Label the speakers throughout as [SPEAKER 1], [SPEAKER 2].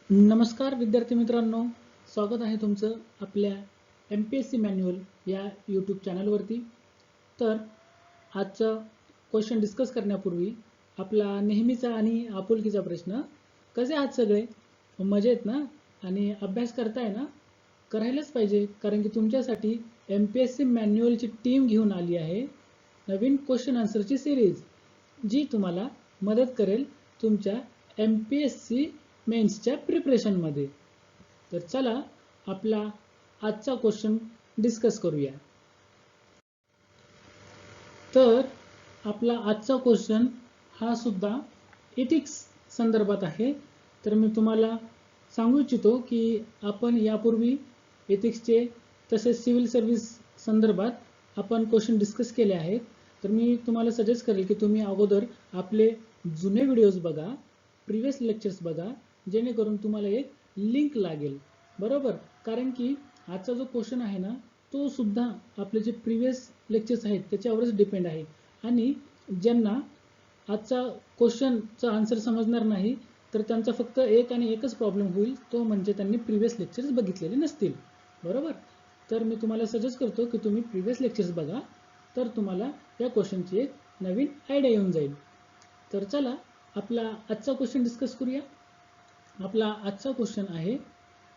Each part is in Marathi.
[SPEAKER 1] नमस्कार विद्यार्थी मित्रांनो, स्वागत आहे तुमचं आपल्या MPSC मॅन्युअल या यूट्यूब चॅनलवरती। तर आजचा क्वेश्चन डिस्कस करण्यापूर्वी आपला नेहमीचा आणि आपुलकीचा प्रश्न, कसे आहात सगळे? मजेत ना? आणि अभ्यास करताय ना? करायलाच पाहिजे, कारण की तुमच्यासाठी MPSC मॅन्युअलची टीम घेऊन आली आहे नवीन क्वेश्चन आन्सरची सिरीज, जी तुम्हाला मदत करेल तुमच्या MPSC मेन्सच्या प्रिपरेशनमध्ये। तर चला आपला आजचा क्वेश्चन डिस्कस करूया। तर आपला आजचा क्वेश्चन हा सुद्धा एथिक्स संदर्भात आहे। तर मी तुम्हाला सांगू इच्छितो की आपण यापूर्वी एथिक्सचे तसेच सिव्हिल सर्व्हिस संदर्भात आपण क्वेश्चन डिस्कस केले आहेत। तर मी तुम्हाला सजेस्ट करेल की तुम्ही अगोदर आपले जुने व्हिडिओज बघा, प्रिव्हियस लेक्चर्स बघा, जेणेकरून तुम्हाला एक लिंक लागेल, बरोबर? कारण की आजचा जो क्वेश्चन आहे ना, तो सुद्धा आपले जे प्रिव्हियस लेक्चर्स आहेत त्याच्यावरच डिपेंड आहे। आणि ज्यांना आजचा क्वेश्चनचा आन्सर समजणार नाही, तर त्यांचा फक्त एक आणि एकच प्रॉब्लेम होईल, तो म्हणजे त्यांनी प्रिव्हियस लेक्चर्स बघितलेले नसतील, बरोबर? तर मी तुम्हाला सजेस्ट करतो की तुम्ही प्रिव्हियस लेक्चर्स बघा, तर तुम्हाला या क्वेश्चनची एक नवीन आयडिया येऊन जाईल। तर चला आपला आजचा क्वेश्चन डिस्कस करूया। आपला आजचा क्वेश्चन आहे,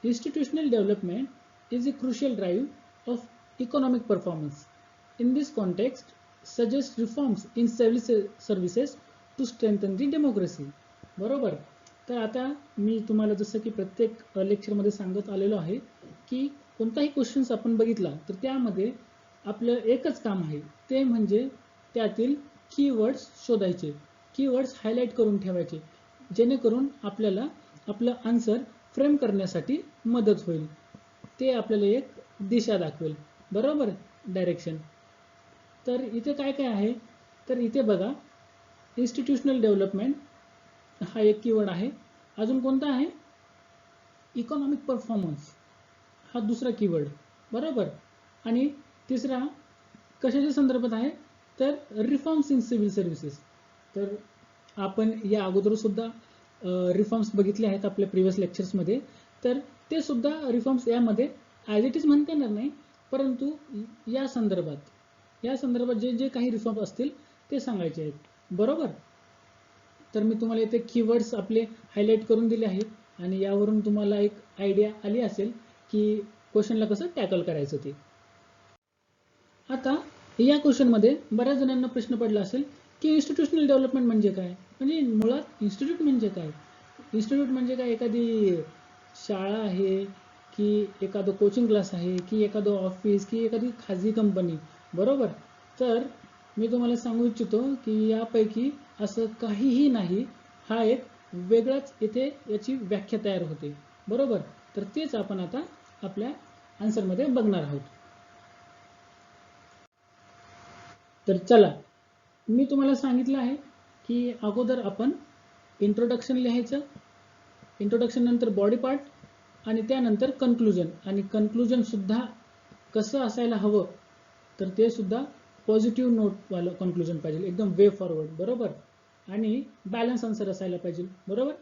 [SPEAKER 1] institutional development is a crucial drive of economic performance. In this context suggest reforms in civil services to strengthen the democracy. बरोबर? तर आता मी तुम्हाला जसं की प्रत्येक लेक्चरमध्ये सांगत आलेलो आहे की कोणताही क्वेश्चन्स आपण बघितला तर त्यामध्ये आपलं एकच काम आहे, ते म्हणजे त्यातील कीवर्ड्स शोधायचे, कीवर्ड्स हायलाइट करून ठेवायचे, जेणेकरून आपल्याला आपलं आन्सर फ्रेम करण्यासाठी मदत होईल। ते आपल्याला एक दिशा दाखवेल, बरोबर? डायरेक्शन। तर इथे काय काय आहे, तर इथे बघा, इन्स्टिट्यूशनल डेव्हलपमेंट हा एक कीवर्ड आहे। अजून कोणता आहे? इकॉनॉमिक परफॉर्मन्स हा दुसरा कीवर्ड, बरोबर? आणि तिसरा कशाच्या संदर्भात आहे, तर रिफॉर्म्स इन सिव्हिल सर्व्हिसेस। तर आपण या अगोदर सुद्धा रिफॉर्म्स बघितले आहेत आपल्या प्रिव्हियस लेक्चर्समध्ये। तर ते सुद्धा रिफॉर्म्स यामध्ये ॲज इट इज म्हणता येणार नाही, परंतु या संदर्भात जे जे काही रिफॉर्म्स असतील ते सांगायचे आहेत, बरोबर? तर मी तुम्हाला इथे कीवर्ड्स आपले हायलाइट करून दिले आहेत आणि यावरून तुम्हाला एक आयडिया आली असेल की क्वेश्चनला कसं टॅकल करायचं ते। आता या क्वेश्चनमध्ये बऱ्याच जणांना प्रश्न पडला असेल की इन्स्टिट्यूशनल डेव्हलपमेंट म्हणजे काय, म्हणजे मुळात इन्स्टिट्यूट म्हणजे काय? इन्स्टिट्यूट म्हणजे काय, एखादी शाळा आहे की एखादं कोचिंग क्लास आहे की एखादं ऑफिस की एखादी खाजगी कंपनी, बरोबर? तर मी तुम्हाला सांगू इच्छितो की यापैकी असं काहीही नाही, हा एक वेगळाच इथे याची व्याख्या तयार होते, बरोबर? तर तेच आपण आता आपल्या आन्सरमध्ये बघणार आहोत। तर चला, मी तुम्हाला सांगितलं आहे की अगोदर आपण इंट्रोडक्शन लिहायचं, इंट्रोडक्शन नंतर बॉडी पार्ट आणि त्यानंतर कन्क्लुजन, आणि कन्क्लुजन सुद्धा कसं असायला हवं, तर ते सुद्धा पॉझिटिव्ह नोटवालं कन्क्लुजन पाहिजे, एकदम वे फॉरवर्ड, बरोबर? आणि बॅलन्स आन्सर असायला पाहिजे, बरोबर?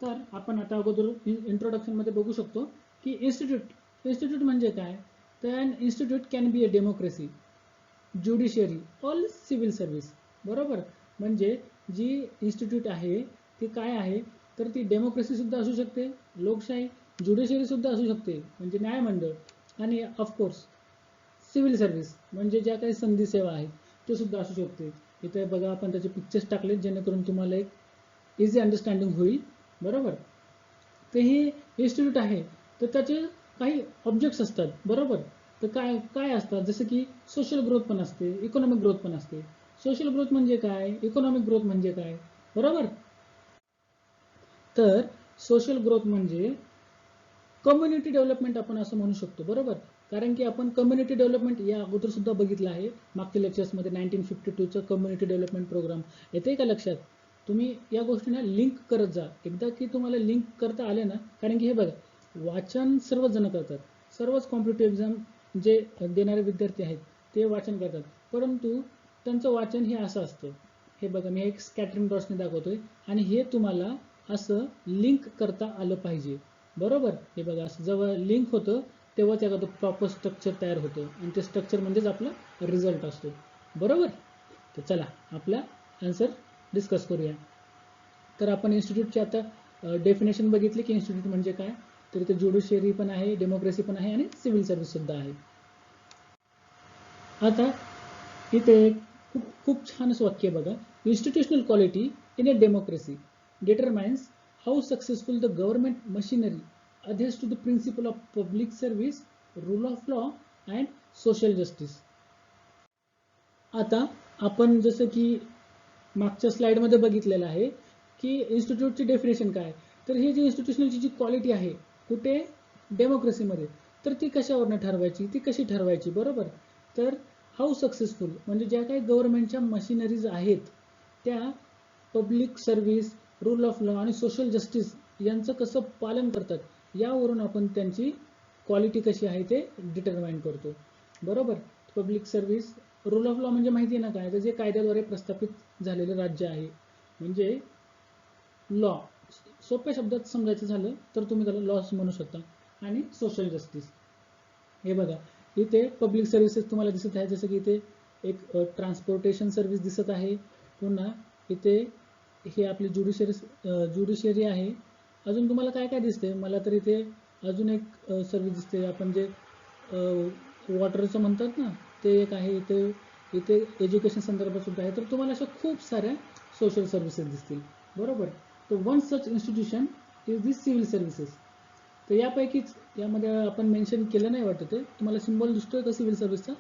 [SPEAKER 1] तर आपण आता अगोदर इंट्रोडक्शनमध्ये बघू शकतो की इन्स्टिट्यूट म्हणजे काय, तर an institute can be a democracy, judiciary all civil service, बरोबर? म्हणजे जी इन्स्टिट्यूट आहे ती काय आहे, तर ती डेमोक्रेसी सुद्धा असू शकते, लोकशाही, ज्युडिशियरी सुद्धा असू शकते म्हणजे न्यायमंडळ, आणि ऑफकोर्स सिव्हिल सर्व्हिस म्हणजे ज्या काही संधी सेवा आहेत ते सुद्धा असू शकते। इथे बघा आपण त्याचे पिक्चर्स टाकलेत जेणेकरून तुम्हाला एक इझी अंडरस्टँडिंग होईल, बरोबर? तर हे इन्स्टिट्यूट आहे, तर त्याचे काही ऑब्जेक्ट्स असतात, बरोबर? तर काय काय असतात, जसं की सोशल ग्रोथ पण असते, इकॉनॉमिक ग्रोथ पण असते। सोशल ग्रोथ म्हणजे काय, इकॉनॉमिक ग्रोथ म्हणजे काय, बरोबर? तर सोशल ग्रोथ म्हणजे कम्युनिटी डेव्हलपमेंट आपण असं म्हणू शकतो, बरोबर? कारण की आपण कम्युनिटी डेव्हलपमेंट या अगोदर सुद्धा बघितलं आहे मागच्या लेक्चर्समध्ये, 1952चं कम्युनिटी डेव्हलपमेंट प्रोग्राम येते का लक्षात? तुम्ही या गोष्टींना लिंक करत जा, एकदा की तुम्हाला लिंक करता आले ना, कारण की हे बघा, वाचन सर्वच जण करतात, सर्वच कॉम्पिटिटिव्ह एक्झाम जे देणारे विद्यार्थी आहेत ते वाचन करतात, परंतु त्यांचं वाचन हे असं असतं, हे बघा मी एक स्कॅटरिंग डॉट्सने दाखवतोय, आणि हे तुम्हाला असं लिंक करता आलं पाहिजे. बरोबर, हे बघा असं जेव्हा लिंक होतं तेव्हा त्याचं प्रॉपर स्ट्रक्चर तयार होतं आणि ते स्ट्रक्चर म्हणजेच आपला रिझल्ट असतो. बरोबर. तर चला आपला आन्सर डिस्कस करूया. तर आपण इन्स्टिट्यूटची आता डेफिनेशन बघितली की इन्स्टिट्यूट म्हणजे काय. तर इथे ज्युडिशियरी पण आहे, डेमोक्रेसी पण आहे आणि सिव्हिल सर्व्हिस सुद्धा आहे. आता इथे खूप खूप छान असं वाक्य बघा. Institutional quality in a democracy determines how successful the government machinery adheres to the principle of public service, rule of law and social justice. आता आपण जसं की मागच्या स्लाइडमध्ये बघितलेलं आहे की इन्स्टिट्यूटची डेफिनेशन काय. तर ही जी इन्स्टिट्यूशनलची जी क्वालिटी आहे कुठे, डेमोक्रेसीमध्ये, तर ती कशावरनं ठरवायची, ती कशी ठरवायची. बरोबर. तर हाऊ सक्सेसफुल म्हणजे ज्या काही गव्हर्नमेंटच्या मशिनरीज आहेत त्या public service, rule of law आणि सोशल जस्टिस यांचं कसं पालन करतात यावरून आपण त्यांची क्वालिटी कशी आहे ते डिटरमाइन करतो. बरोबर. Public service, rule of law म्हणजे माहिती आहे ना काय, तर जे कायद्याद्वारे प्रस्थापित झालेलं राज्य आहे म्हणजे लॉ. सोप्या शब्दात समजायचं झालं तर तुम्ही त्याला लॉस म्हणू शकता. आणि सोशल जस्टिस. हे बघा इथे पब्लिक सर्व्हिसेस तुम्हाला दिसत आहे, जसं की इथे एक ट्रान्सपोर्टेशन सर्व्हिस दिसत आहे. पुन्हा इथे हे आपली ज्युडिशियरी आहे. अजून तुम्हाला काय काय दिसते, मला तर इथे अजून एक सर्व्हिस दिसते, आपण जे वॉटरचं म्हणतात ना ते एक आहे इथे. इथे एज्युकेशन संदर्भात सुद्धा आहे. तर तुम्हाला अशा खूप साऱ्या सोशल सर्व्हिसेस दिसतील. बरोबर. तर one such institution is this civil services. तर यापैकीच यामध्ये आपण मेन्शन केलं नाही वाटतं. ते तुम्हाला सिम्बॉल दिसतोय का सिव्हिल सर्व्हिसचा.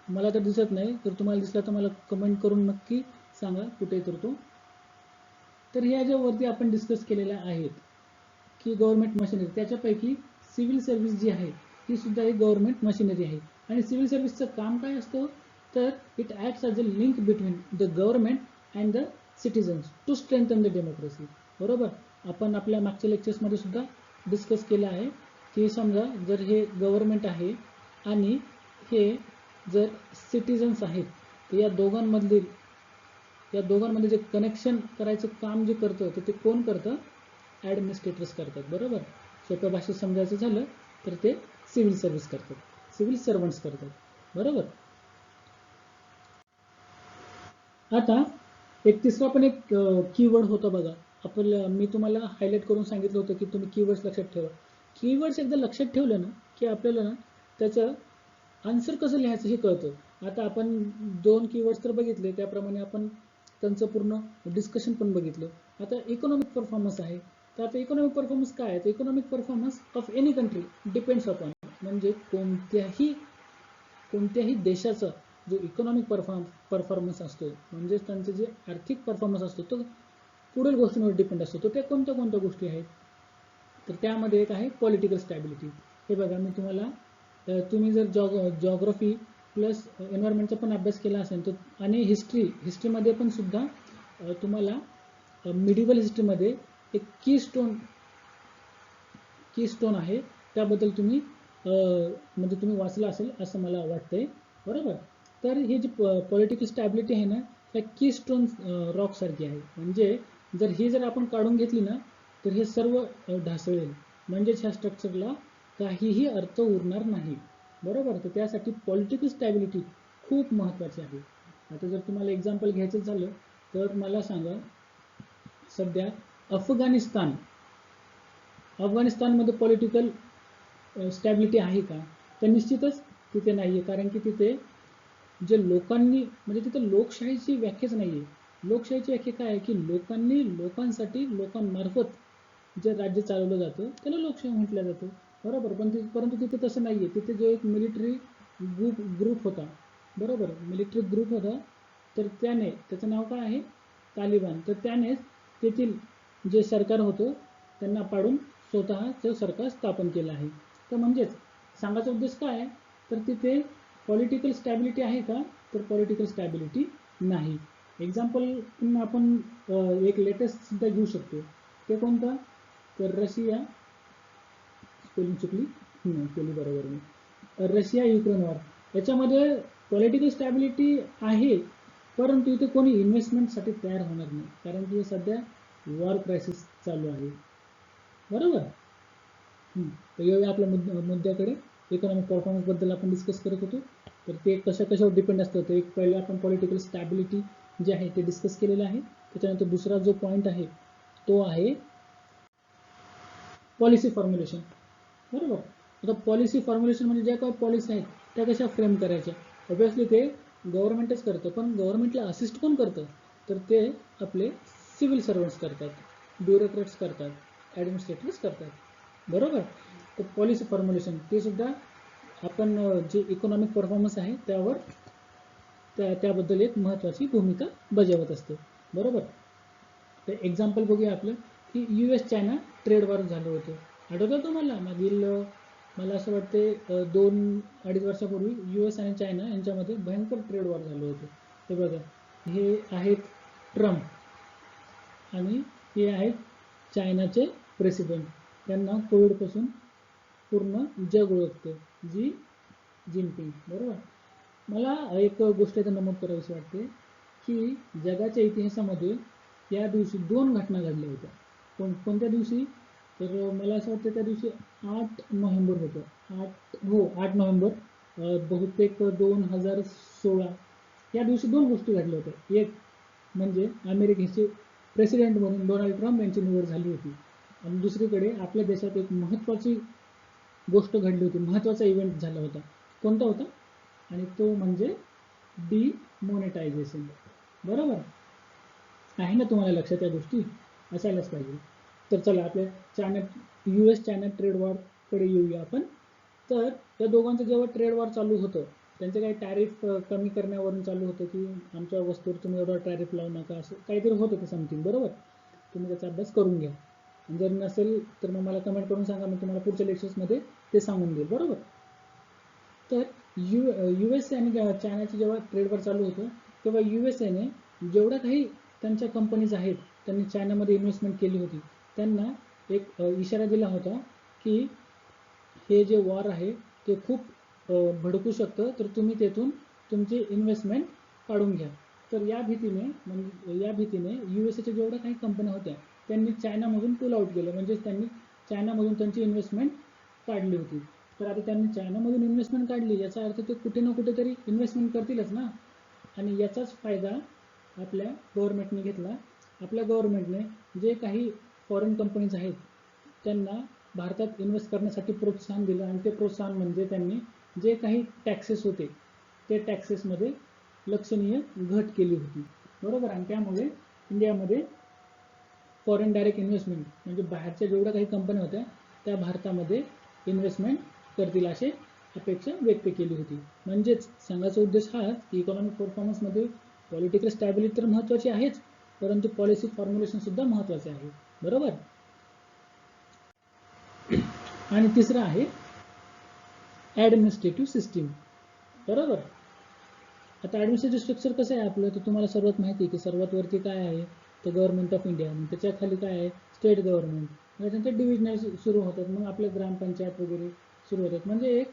[SPEAKER 1] मला तर दिसत नाही. तर तुम्हाला दिसला तर मला कमेंट करून नक्की सांगा कुठे तर तो. तर ह्या ज्या वरती आपण डिस्कस केलेल्या आहेत की गव्हर्नमेंट मशिनरी, त्याच्यापैकी सिव्हिल सर्व्हिस जी आहे ही सुद्धा एक गव्हर्नमेंट मशिनरी आहे. आणि सिव्हिल सर्व्हिसचं काम काय असतं, तर it acts as a link between the government and the citizens to strengthen the democracy. बरोबर. आपण आपल्या मागच्या लेक्चर्समध्ये सुद्धा डिस्कस केलं आहे की समजा जर हे गव्हर्नमेंट आहे आणि हे जर सिटीजन्स आहेत, तर या दोघांमध्ये जे कनेक्शन करायचं काम जे करतं तर ते कोण करतं, ॲडमिनिस्ट्रेटर्स करतात. बरोबर. सोप्या भाषेत समजायचं झालं तर ते सिव्हिल सर्व्हिस करतात, सिव्हिल सर्वंट्स करतात. बरोबर. आता एक तिसरा पण एक कीवर्ड होता बघा. मी तुम्हाला हायलाईट करून सांगितलं होतं की तुम्ही कीवर्ड्स लक्षात ठेवा. कीवर्ड्स एकदा लक्षात ठेवलं ना की आपल्याला ना त्याचं आन्सर कसं लिहायचं हे कळतं. आता आपण 2 कीवर्ड्स तर बघितले, त्याप्रमाणे आपण त्यांचं पूर्ण डिस्कशन पण बघितलं. आता इकॉनॉमिक परफॉर्मन्स आहे. तर आता इकॉनॉमिक परफॉर्मन्स काय आहे, तर economic performance of any country depends upon, म्हणजे कोणत्याही देशाचा जो इकॉनॉमिक परफॉर्मन्स असतो म्हणजेच त्यांचं जे आर्थिक परफॉर्मन्स असतो तो पुढील गोष्टींवर डिपेंड असतो. तो त्या कोणत्या कोणत्या गोष्टी आहेत, तर त्यामध्ये एक आहे पॉलिटिकल स्टॅबिलिटी. हे बघा मी तुम्हाला तुम्ही जर जॉग्रफी प्लस एन्व्हायरमेंटचा पण अभ्यास केला असेल तर आणि हिस्ट्रीमध्ये पण सुद्धा तुम्हाला मिडिवल हिस्ट्रीमध्ये एक की स्टोन आहे, त्याबद्दल तुम्ही म्हणजे तुम्ही वाचलं असेल असं मला वाटतंय. बरोबर. तर ही जी पॉलिटिकल स्टॅबिलिटी आहे ना त्या की स्टोन रॉकसारखी आहे. म्हणजे जर आपण काढून घेतली ना तर हे सर्व ढासळेल, म्हणजेच ह्या स्ट्रक्चरला काहीही अर्थ उरणार नाही. बरोबर. तर त्यासाठी पॉलिटिकल स्टॅबिलिटी खूप महत्त्वाची आहे. आता जर तुम्हाला एक्झाम्पल घ्यायचं झालं तर मला सांगा, सध्या अफगाणिस्तानमध्ये पॉलिटिकल स्टॅबिलिटी आहे का, तर निश्चितच तिथे नाही आहे. कारण की तिथे जे लोकांनी म्हणजे तिथे लोकशाहीची व्याख्याच नाही आहे. लोकशाहीची व्याख्या काय आहे की लोकांसाठी लोकांमार्फत जे राज्य चालवलं जातं त्याला लोकशाही म्हटलं जातं. बरोबर. परंतु तिथे तसं नाही आहे. तिथे जो एक मिलिटरी ग्रुप होता. बरोबर. मिलिटरी ग्रुप होता, तर त्याचं नाव काय आहे, तालिबान. तर त्यानेच तेथील जे सरकार होतं त्यांना पाडून स्वतःचं सरकार स्थापन केलं आहे. तर म्हणजेच सांगायचा उद्देश काय आहे, तर तिथे पॉलिटिकल स्टॅबिलिटी आहे का, तर पॉलिटिकल स्टॅबिलिटी नाही. एक्झाम्पल आपण एक लेटेस्ट सुद्धा घेऊ शकतो. ते कोणतं, तर रशिया, स्पेलिंग चुकली केली बरोबर मी, रशिया युक्रेन वॉर. याच्यामध्ये पॉलिटिकल स्टॅबिलिटी आहे, परंतु इथे कोणी इन्व्हेस्टमेंटसाठी तयार होणार नाही. कारण की सध्या वॉर क्रायसिस चालू आहे. बरोबर. तर येऊया आपल्या मुद्द्याकडे. इकॉनॉमिक परफॉर्मन्स बद्दल आपण डिस्कस करत होतो. तर ते कशावर डिपेंड असतं, तर एक पहिले आपण पॉलिटिकल स्टॅबिलिटी जे आहे ते डिस्कस केलेलं आहे. त्याच्यानंतर दुसरा जो पॉईंट आहे तो आहे पॉलिसी फॉर्म्युलेशन. बरोबर. आता पॉलिसी फॉर्म्युलेशन म्हणजे ज्या काही पॉलिसी आहेत त्या कशा फ्रेम करायच्या. ऑब्विसली ते गव्हर्नमेंटच करतं, पण गव्हर्नमेंटला असिस्ट कोण करतं, तर ते आपले सिव्हिल सर्वंट्स करतात, ब्युरोक्रेट्स करतात, ॲडमिनिस्ट्रेटर्स करतात. बरोबर. तर पॉलिसी फॉर्म्युलेशन ते सुद्धा आपण जे इकॉनॉमिक परफॉर्मन्स आहे त्यावर त्याबद्दल एक महत्त्वाची भूमिका बजावत असते. बरोबर. तर एक्झाम्पल बघूया आपलं की US चायना ट्रेड वॉर झालं होतं. आठवतं तुम्हाला मागील मला असं वाटते 2-2.5 वर्षापूर्वी US आणि चायना यांच्यामध्ये भयंकर ट्रेड वॉर झालं होतं. हे बघा, हे आहेत ट्रम्प आणि हे आहेत चायनाचे प्रेसिडेंट. त्यांना कोविडपासून पूर्ण जग ओळखतं, जिनपिंग. बरोबर. मला एक गोष्ट इथं नमूद करावीशी वाटते की जगाच्या इतिहासामध्ये या दिवशी 2 घटना घडल्या होत्या. कोणत्या दिवशी, तर मला असं वाटतं त्या दिवशी 8 नोव्हेंबर होतं. 8 नोव्हेंबर बहुतेक 2016 या दिवशी 2 गोष्टी घडल्या होत्या. एक म्हणजे अमेरिकेचे प्रेसिडेंट म्हणून डोनाल्ड ट्रम्प यांची निवड झाली होती, आणि दुसरीकडे आपल्या देशात एक महत्त्वाची गोष्ट घडली होती, महत्त्वाचा इव्हेंट झाला होता. कोणता होता, आणि तो म्हणजे डिमॉनिटायझेशन. बरोबर आहे ना तुम्हाला लक्षात, या गोष्टी असायलाच पाहिजे. तर चला आपल्या US चायना ट्रेड वॉरकडे येऊया आपण. तर त्या दोघांचं जेव्हा ट्रेड वॉर चालू होतं, त्यांचं काही टॅरिफ कमी करण्यावरून चालू होतं की आमच्या वस्तूवर तुम्ही एवढा टॅरिफ लावू नका, असं काहीतरी होतं ते समथिंग. बरोबर. तुम्ही त्याचा अभ्यास करून घ्या. जर नसेल तर मग मला कमेंट करून सांगा, मी तुम्हाला पुढच्या लेक्चर्समध्ये ते सांगून देईल. बरोबर. तर US आणि चायनाचं जेव्हा ट्रेड वॉर चालू होतं तेव्हा USAने जेवढ्या काही त्यांच्या कंपनीज आहेत त्यांनी चायनामध्ये इन्व्हेस्टमेंट केली होती, त्यांना एक इशारा दिला होता की हे जे वॉर आहे ते खूप भडकू शकतं, तर तुम्ही तेथून तुमची इन्व्हेस्टमेंट काढून घ्या. तर या भीतीने USAच्या जेवढ्या काही कंपन्या होत्या त्यांनी चायनामधून पुल आउट केलं, म्हणजे त्यांनी चायनामधून त्यांची इन्व्हेस्टमेंट काढली होती. तर आता त्यांनी चायनामधून इन्व्हेस्टमेंट काढली, याचा अर्थ ते कुठे ना कुठेतरी इन्व्हेस्टमेंट करतीलच ना, आणि याचाच फायदा आपल्या गव्हर्नमेंटने घेतला. आपल्या गव्हर्नमेंटने जे काही फॉरेन कंपनीज आहेत त्यांना भारतात इन्व्हेस्ट करण्यासाठी प्रोत्साहन दिलं, आणि ते प्रोत्साहन म्हणजे त्यांनी जे काही टॅक्सेस होते ते टॅक्सेसमध्ये लक्षणीय घट केली होती. बरोबर. आणि त्यामुळे इंडियामध्ये फॉरेन डायरेक्ट इन्व्हेस्टमेंट म्हणजे बाहेरच्या जेवढ्या काही कंपन्या होत्या त्या भारतामध्ये इन्व्हेस्टमेंट करतील अशी अपेक्षा व्यक्त केली होती. म्हणजेच सांगायचा उद्देश हा की इकॉनॉमिक परफॉर्मन्समध्ये पॉलिटिकल स्टॅबिलिटी तर महत्त्वाची आहेच, परंतु पॉलिसी फॉर्म्युलेशन सुद्धा महत्त्वाचे आहे. बरोबर. आणि तिसरं आहे ॲडमिनिस्ट्रेटिव्ह सिस्टीम. बरोबर. आता ॲडमिनिस्ट्रेटिव्ह स्ट्रक्चर कसं आहे आपलं, तर तुम्हाला सर्वात माहिती आहे की सर्वात वरती काय आहे, तर गव्हर्नमेंट ऑफ इंडिया. मग त्याच्या खाली काय आहे, स्टेट गव्हर्नमेंट. त्याच्यानंतर डिव्हिजनल सुरू होतात, मग आपले ग्रामपंचायत वगैरे सुरू होतात. म्हणजे एक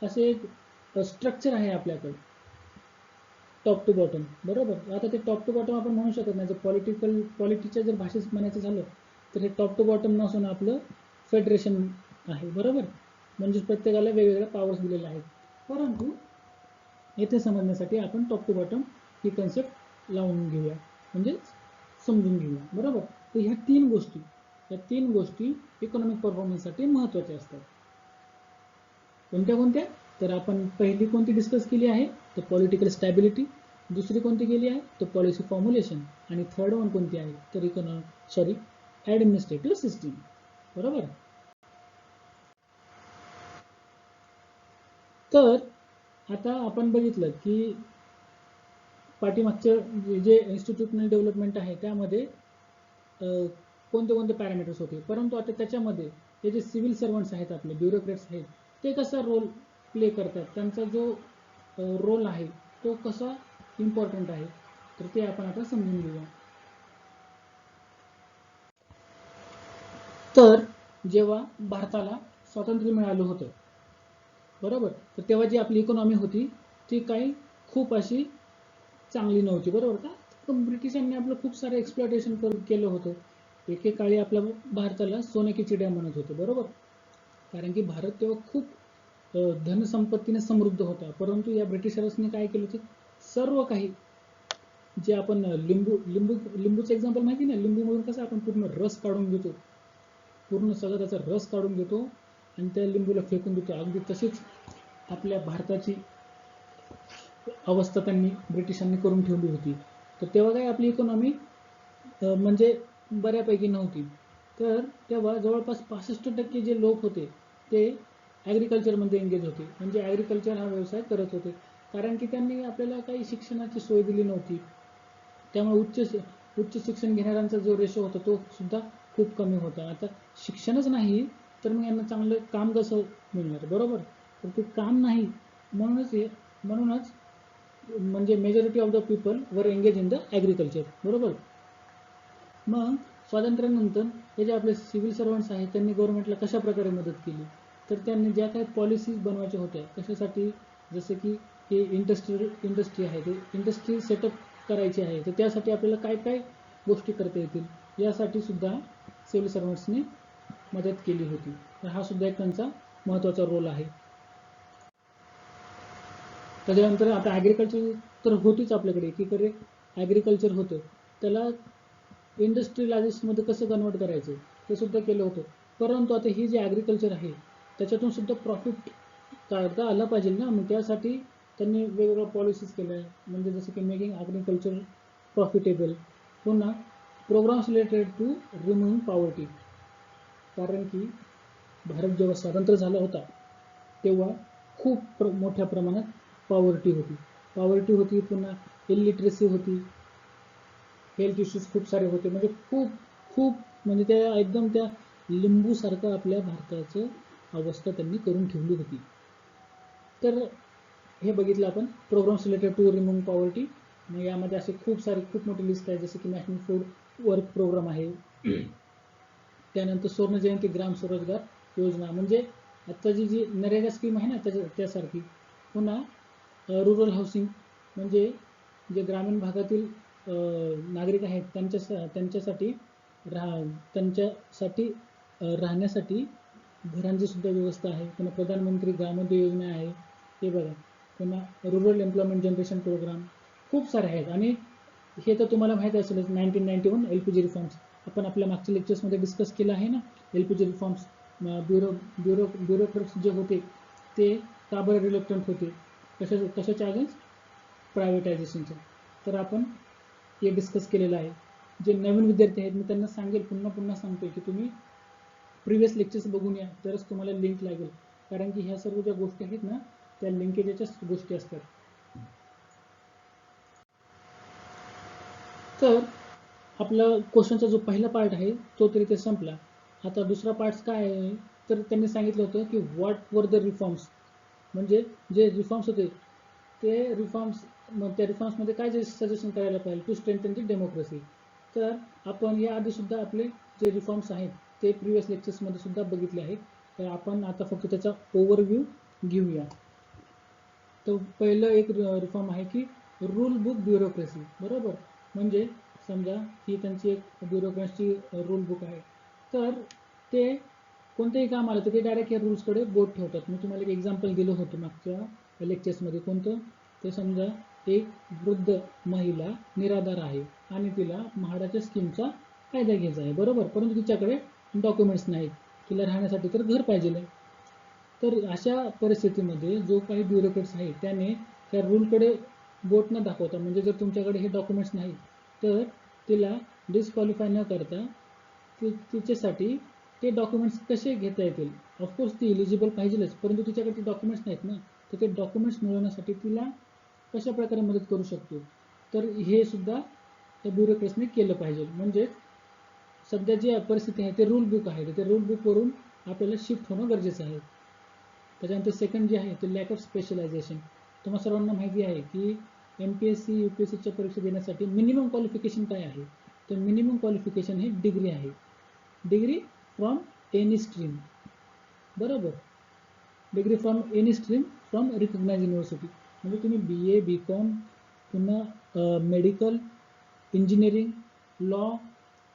[SPEAKER 1] असे एक स्ट्रक्चर आहे आपल्याकडे टॉप टू बॉटम. बरोबर. आता ते टॉप टू बॉटम आपण म्हणू शकत नाही, जर पॉलिटिक्सच्या जर भाषेत म्हणायचं झालं तर हे टॉप टू बॉटम नसून आपलं फेडरेशन आहे. बरोबर. म्हणजे प्रत्येकाला वेगवेगळ्या पॉवर्स दिलेल्या आहेत, परंतु येथे समजण्यासाठी आपण टॉप टू बॉटम ही कन्सेप्ट लावून घेऊया, म्हणजे समजून घेऊया. बरोबर. तर ह्या तीन गोष्टी इकॉनॉमिक परफॉर्मन्ससाठी महत्त्वाच्या असतात. कोणत्या कोणत्या, तर आपण पहिली कोणती डिस्कस केली आहे, तर पॉलिटिकल स्टॅबिलिटी. दुसरी कोणती केली आहे, तर पॉलिसी फॉर्म्युलेशन. आणि थर्ड वन कोणती आहे, तर ॲडमिनिस्ट्रेटिव्ह सिस्टीम. बरोबर. तर आता आपण बघितलं की पाठीमागचं जे इन्स्टिट्यूशनल डेव्हलपमेंट आहे त्यामध्ये कोणते कोणते पॅरामीटर्स होते, परंतु आता त्याच्यामध्ये हे जे सिव्हिल सर्वंट्स आहेत, आपले ब्युरोक्रेट्स आहेत, ते कसा रोल प्ले करतात, त्यांचा जो रोल आहे तो कसा इम्पॉर्टंट आहे, तर ते आपण आता समजून घेऊया. तर जेव्हा भारताला स्वातंत्र्य मिळालं होतं, बरोबर, तर तेव्हा जी आपली इकॉनॉमी होती ती काही खूप अशी चांगली नव्हती. बरोबर का. पण ब्रिटिशांनी आपलं खूप सारं एक्सप्लॉयटेशन केलं होतं. एकेकाळी आपल्या भारताला सोने की चिड्या म्हणत होते, बरोबर. कारण की भारत तेव्हा खूप धनसंपत्तीने समृद्ध होता. परंतु या ब्रिटिशर्सने काय केलं होतं, सर्व काही जे आपण लिंबूचं एक्झाम्पल माहिती ना, लिंबूमधून कसं आपण पूर्ण रस काढून घेतो, पूर्ण सगळं त्याचा रस काढून घेतो आणि त्या लिंबूला फेकून देतो. अगदी तशीच आपल्या भारताची अवस्था त्यांनी ब्रिटिशांनी करून ठेवली होती. तर तेव्हा काय आपली इकॉनॉमी म्हणजे बऱ्यापैकी नव्हती. तर तेव्हा जवळपास 65% जे लोक होते ते ॲग्रिकल्चरमध्ये एंगेज होते, म्हणजे ॲग्रिकल्चर हा व्यवसाय करत होते. कारण की त्यांनी आपल्याला काही शिक्षणाची सोय दिली नव्हती. त्यामुळे उच्च शिक्षण घेणाऱ्यांचा जो रेशो होता तो सुद्धा खूप कमी होता. आता शिक्षणच नाही तर मग यांना चांगलं काम कसं मिळणार, बरोबर. तर ते काम नाही, म्हणूनच म्हणजे majority of the people were engage in the agriculture, बरोबर. मग स्वातंत्र्यानंतर हे जे आपले सिव्हिल सर्वंट्स आहेत त्यांनी गव्हर्नमेंटला कशा प्रकारे मदत केली, तर त्यांनी ज्या काही पॉलिसीज बनवायच्या होत्या कशासाठी, जसं की हे इंडस्ट्री आहे, ते इंडस्ट्री सेटअप करायची आहे, तर त्यासाठी आपल्याला काय काय गोष्टी करता येतील यासाठी सुद्धा सिव्हिल सर्वंट्सनी मदत केली होती. तर हा सुद्धा एक त्यांचा महत्त्वाचा रोल आहे. त्याच्यानंतर आता ॲग्रिकल्चर तर होतीच आपल्याकडे, एकीकडे ॲग्रिकल्चर होतं, त्याला इंडस्ट्रियलायझेशनमध्ये कसं कन्वर्ट करायचं ते सुद्धा केलं होतं. परंतु आता ही जे ॲग्रिकल्चर आहे त्याच्यातून सुद्धा प्रॉफिट काढता आला पाहिजे ना, मग त्यासाठी त्यांनी वेगवेगळ्या पॉलिसीज केल्या, म्हणजे जसं की मेकिंग ॲग्रिकल्चर प्रॉफिटेबल, पुन्हा programmes related to removing poverty. कारण की भारत जेव्हा स्वतंत्र झाला होता तेव्हा खूप मोठ्या प्रमाणात पॉवर्टी होती, पुन्हा इलिटरेसी होती, हेल्थ इश्यूज खूप सारे होते, म्हणजे खूप खूप म्हणजे त्या एकदम त्या लिंबूसारखं आपल्या भारताचं अवस्था त्यांनी करून ठेवली होती. तर हे बघितलं आपण programmes related to remove poverty. मग यामध्ये असे खूप मोठी लिस्ट आहे, जसे की नॅशनल फूड वर्क प्रोग्राम आहे, त्यानंतर स्वर्ण जयंती ग्राम स्वरोजगार योजना, म्हणजे आत्ताची जी नरेगा स्कीम आहे ना त्यासारखी. पुन्हा रुरल हाऊसिंग, म्हणजे जे ग्रामीण भागातील नागरिक आहेत त्यांच्यासाठी राहण्यासाठी घरांची सुद्धा व्यवस्था आहे. पुन्हा प्रधानमंत्री ग्रामोदय योजना आहे, हे बघा. पुन्हा रुरल एम्प्लॉयमेंट जनरेशन प्रोग्राम खूप सारे आहेत. आणि हे तर तुम्हाला माहीत असेलच, 1991 LPG रिफॉर्म्स आपण आपल्या मागच्या लेक्चर्समध्ये डिस्कस केलं आहे ना. LPG रिफॉर्म्स, ब्युरोक्रेट्स जे होते ते का बरं रिलक्टंट होते, कशाच्या अगेन्स्ट, प्रायव्हेटायझेशनच्या. तर आपण हे डिस्कस केलेलं आहे. जे नवीन विद्यार्थी आहेत मी त्यांना सांगेल, पुन्हा सांगतोय की तुम्ही प्रिव्हियस लेक्चर्स बघून या, तरच तुम्हाला लिंक लागेल. कारण की ह्या सर्व ज्या गोष्टी आहेत ना त्या लिंकेजच्याच गोष्टी असतात. तर आपला क्वेश्चनचा जो पहिला पार्ट आहे तो तरी ते संपला. आता दुसरा पार्ट काय आहे, तर त्यांनी सांगितलं होतं की व्हॉट वर द रिफॉर्म्स, म्हणजे जे रिफॉर्म्स होते ते रिफॉर्म्स, मग त्या रिफॉर्म्समध्ये काय जे सजेशन करायला पाहिजे टू स्ट्रेंथन दी डेमोक्रेसी. तर आपण याआधी सुद्धा आपले जे रिफॉर्म्स आहेत ते प्रिव्हियस लेक्चर्समध्ये सुद्धा बघितले आहेत. तर आपण आता फक्त त्याचा ओव्हरव्ह्यू घेऊया. तर पहिलं एक रिफॉर्म आहे की रूल बुक ब्युरोक्रेसी, बरोबर. म्हणजे समजा ही त्यांची एक ब्युरोक्रेसी रूल बुक आहे, तर ते कोणतेही काम आलं तर ते डायरेक्ट या रूल्सकडे बोट ठेवतात. मी तुम्हाला एक एक्झाम्पल दिलं होतं मागच्या लेक्चर्समध्ये. कोणतं, ते समजा एक वृद्ध महिला निराधार आहे आणि तिला म्हाडाच्या स्कीमचा फायदा घ्यायचा आहे, बरोबर. परंतु तिच्याकडे डॉक्युमेंट्स नाहीत, तिला राहण्यासाठी तर घर पाहिजे. तर अशा परिस्थितीमध्ये जो काही ब्युरोक्रेट्स आहे त्याने त्या रूलकडे बोट न दाखवता, म्हणजे जर तुमच्याकडे हे डॉक्युमेंट्स नाही तर तिला डिस्क्वालिफाय न करता तिच्यासाठी ते डॉक्युमेंट्स कसे घेता येतील. ऑफकोर्स ती इलिजिबल पाहिजेच, परंतु तिच्याकडे ते डॉक्युमेंट्स नाहीत ना, तर ते डॉक्युमेंट्स मिळवण्यासाठी तिला कशा प्रकारे मदत करू शकतो. तर हे सुद्धा त्या ब्युरोक्रेट्सने केलं पाहिजे. म्हणजे सध्या जी परिस्थिती आहे ते रूल बुक आहे, ते रूल बुकवरून आपल्याला शिफ्ट होणं गरजेचं आहे. त्याच्यानंतर सेकंड जे आहे ते लॅक ऑफ स्पेशलायझेशन. तुम्हाला सर्वांना माहिती आहे की MPSC UPSCच्या परीक्षा देण्यासाठी मिनिमम क्वालिफिकेशन काय आहे, तर मिनिमम क्वालिफिकेशन हे डिग्री आहे, डिग्री फ्रॉम एनी स्ट्रीम, बरोबर. Degree from any stream from recognise university, म्हणजे तुम्ही BA BCom पुन्हा मेडिकल इंजिनिअरिंग, लॉ,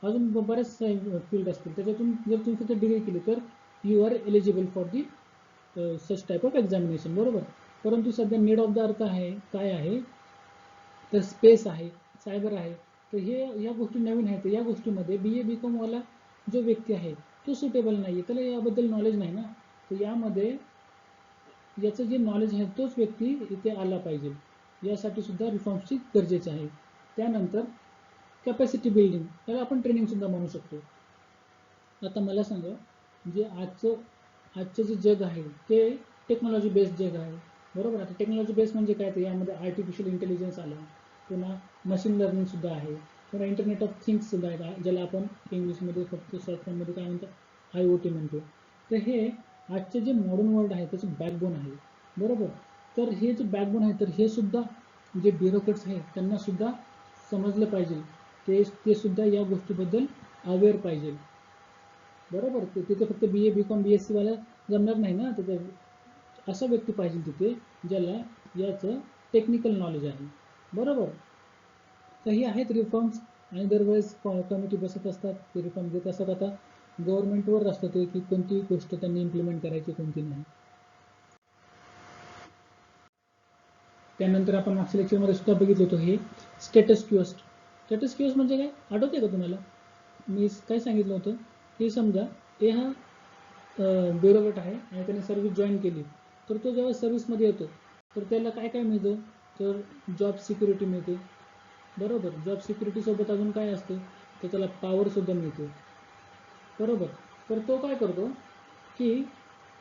[SPEAKER 1] अजून बरेच फील्ड असतील. त्याच्यातून जर तुम्ही फक्त डिग्री केली तर you are eligible for the such type of examination, बरोबर. परंतु सध्या नीड ऑफ द अर्थ आहे काय आहे, तर स्पेस आहे, सायबर आहे. तर ह्या गोष्टी नवीन आहेत. या गोष्टीमध्ये BA BCom वाला जो व्यक्ती आहे तो सुटेबल नाही आहे, त्याला याबद्दल नॉलेज नाही ना. तर यामध्ये याचं जे नॉलेज आहे तोच व्यक्ती इथे आला पाहिजे. यासाठी सुद्धा रिफॉर्म्सची गरजेचे आहे. त्यानंतर कॅपॅसिटी बिल्डिंग, त्याला आपण ट्रेनिंगसुद्धा म्हणू शकतो. आता मला सांगा, जे आजचं जे जग आहे ते टेक्नॉलॉजी बेस्ड जग आहे, बरोबर. आता टेक्नॉलॉजी बेस्ड म्हणजे काय, तर यामध्ये आर्टिफिशियल इंटेलिजन्स आलं, पुन्हा मशीन लर्निंगसुद्धा आहे, पुन्हा इंटरनेट ऑफ थिंग्ससुद्धा आहे, ज्याला आपण इंग्लिशमध्ये फक्त शॉर्ट फॉर्ममध्ये काय म्हणतात, IoT म्हणतो. तर हे आजचे जे मॉडर्न वर्ल्ड आहे त्याचं बॅकबोन आहे, बरोबर. तर हे जे बॅकबोन आहे तर हे सुद्धा जे ब्युरोक्रेट्स आहेत त्यांना सुद्धा समजलं पाहिजे, ते सुद्धा या गोष्टीबद्दल अवेअर पाहिजे, बरोबर. तिथे फक्त BA BCom BSc वाला जमणार नाही ना, तिथे असा व्यक्ती पाहिजे तिथे ज्याला याचं टेक्निकल नॉलेज आहे, बरोबर. तर हे आहेत रिफॉर्म्स, आणि दरवेळेस कमिटी बसत असतात, ते रिफॉर्म देत असतात. आता गव्हर्नमेंटवर असतं ते की कोणती गोष्ट त्यांनी इम्प्लिमेंट करायची, कोणती नाही. त्यानंतर आपण मागच्या लेक्चरमध्ये सुद्धा बघितलं होतं हे स्टेटस क्यूअस. स्टेटस क्यूअस म्हणजे काय आठवते का तुम्हाला? मी काय सांगितलं होतं की समजा ते हा ब्युरोक्रेट आहे आणि त्याने सर्व्हिस जॉईन केली, तर तो जेव्हा सर्व्हिसमध्ये येतो तर त्याला काय काय मिळतं, तर जॉब सिक्युरिटी मिळते, बरोबर. जॉब सिक्युरिटीसोबत अजून काय असते, तर त्याला पॉवरसुद्धा मिळते, बरोबर. तर तो काय करतो की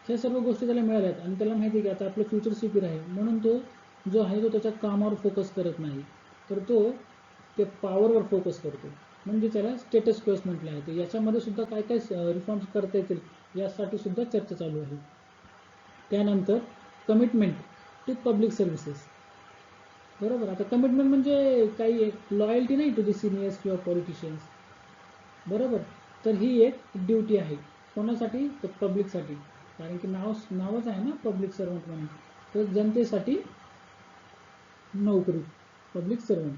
[SPEAKER 1] ह्या सर्व गोष्टी त्याला मिळाल्या आहेत आणि त्याला माहिती आहे की आता आपलं फ्युचर सिक्युअर आहे, म्हणून तो जो आहे तो त्याच्या कामावर फोकस करत नाही, तर तो ते पॉवरवर फोकस करतो, म्हणजे त्याला स्टेटस क्यूअस म्हटलं आहे. तर याच्यामध्ये सुद्धा काय काय रिफॉर्म्स करता येतील यासाठी सुद्धा चर्चा चालू आहे. त्यानंतर कमिटमेंट टू पब्लिक सर्व्हिसेस, बरोबर. आता कमिटमेंट म्हणजे काही लॉयल्टी नाही टू दी सिनियर्स किंवा पॉलिटिशियन्स, बरोबर. तर ही एक ड्युटी आहे कोणासाठी, तर पब्लिकसाठी, कारण की नावच आहे ना पब्लिक सर्वंट म्हणून. तर जनतेसाठी नोकरी, पब्लिक सर्वंट.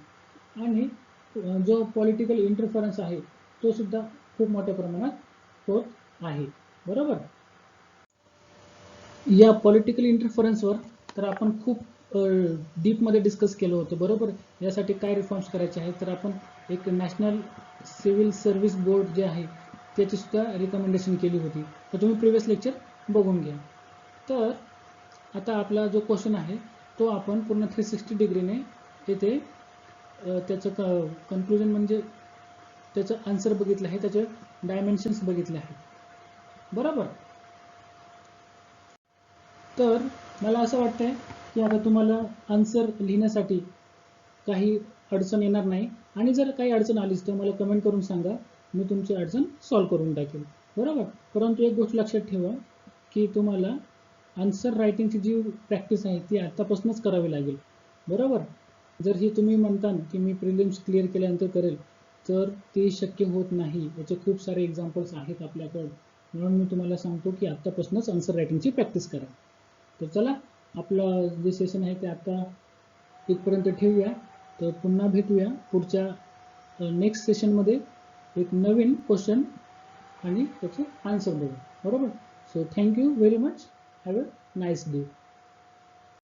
[SPEAKER 1] आणि जो पॉलिटिकल इंटरफरन्स आहे तो सुद्धा खूप मोठ्या प्रमाणात होत आहे, बरोबर. या पॉलिटिकल इंटरफरन्सवर तर आपण खूप डीपमध्ये डिस्कस केलं होतं, बरोबर. यासाठी काय रिफॉर्म्स करायचे आहेत, तर आपण एक नॅशनल सिव्हिल सर्व्हिस बोर्ड जे आहे त्याची सुद्धा रिकमेंडेशन केली होती, तर तुम्ही प्रिव्हियस लेक्चर बघून घ्या. तर आता आपला जो क्वेश्चन आहे तो आपण पूर्ण 360 डिग्रीने इथे त्याचं कन्क्लुजन म्हणजे त्याचं आन्सर बघितलं आहे, त्याचे डायमेन्शन्स बघितले आहेत, बरोबर. तर मला असं वाटतंय की आता तुम्हाला आन्सर लिहिण्यासाठी काही अडचण येणार नाही, आणि जर काही अडचण आलीच तर मला कमेंट करून सांगा, मी तुमची अडचण सॉल्व करून टाकेल, बरोबर. परंतु एक गोष्ट लक्षात ठेवा की तुम्हाला आन्सर रायटिंगची जी प्रॅक्टिस आहे ती आत्तापासूनच करावी लागेल, बरोबर. जर ही तुम्ही म्हणता की मी प्रिलिम्स क्लिअर केल्यानंतर करेल, तर ते शक्य होत नाही. याचे खूप सारे एक्झाम्पल्स आहेत आपल्याकडं, म्हणून मी तुम्हाला सांगतो की आत्तापासूनच आन्सर रायटिंगची प्रॅक्टिस करा. तर चला, आपलं जे सेशन आहे ते आता इथपर्यंत ठेवूया. तर पुन्हा भेटूया पुढच्या नेक्स्ट सेशनमध्ये एक नवीन क्वेश्चन आणि त्याचे आन्सर बघू, बरोबर. So thank you very much. Have a nice day.